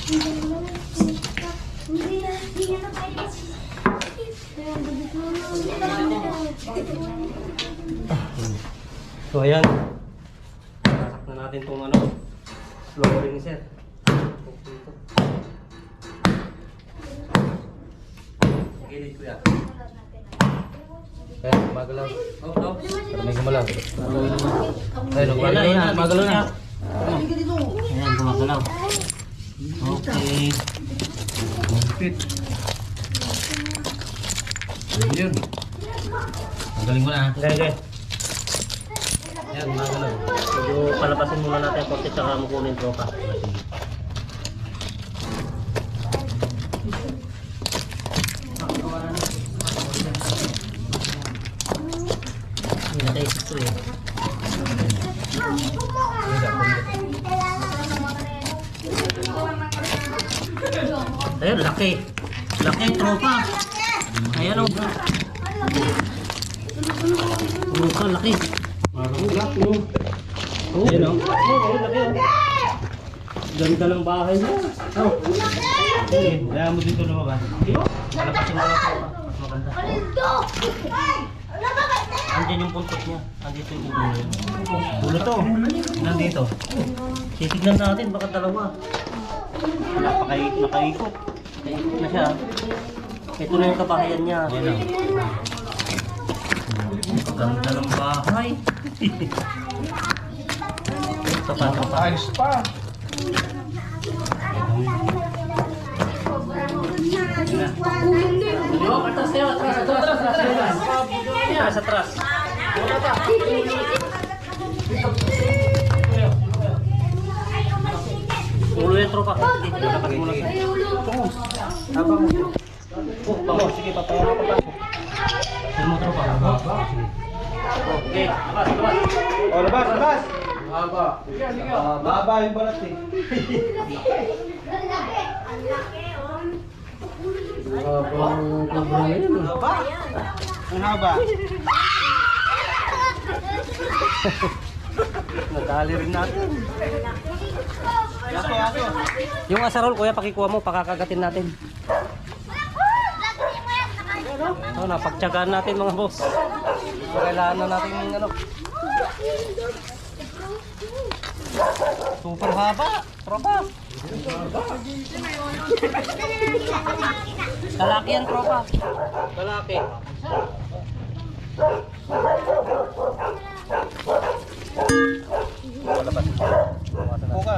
So ayan, nasak na natin itong ano, flooring sir. Gilid ko yan. Ayan, magalaw. Oh. Pero may gumalaw. Ayan, magalaw na. Ayan, gumagalaw. Okay. Fit. Yun. Magaling mo na. Okay. Ayan, magalaw. Medyo palabasin muna natin ang konti tsaka makunin tropa. Naisip ko eh. Ayun, laki. Laki tropa. Ayan o. Tropa, laki. Laki o. Ayan o. Laki o. Ganda ng bahay niya. Kaya mo dito lumabas. Palapasin mo lang tropa. Maganda. Andiyan yung puntot niya. Andito yung ulo niya. Ulo to. Nandito. Titignan natin, baka dalawa. Nakaikot. Nakaikot na siya. Ito na yung kabahayan niya. Ayan o. Ganda ng bahay. Ito pa. Ayos pa. Atras, atras. Ulo yan tropa. Dapat mo lang. Habang mo. Bango, sige papayaran ko pa. Sino mo tropa? Okay, labas, labas. O, labas, labas. Baba. Baba yung balat eh. Ang kubra ngayon. Ang haba. Nadali rin natin. Yato. Yung asarol, kuya, pakikuha mo, pakakagatin natin. So, napagtyagaan natin mga boss. Kailangan na natin yung ano. Super haba, tropa. Kalaki yan, tropa. Kalaki. Buka.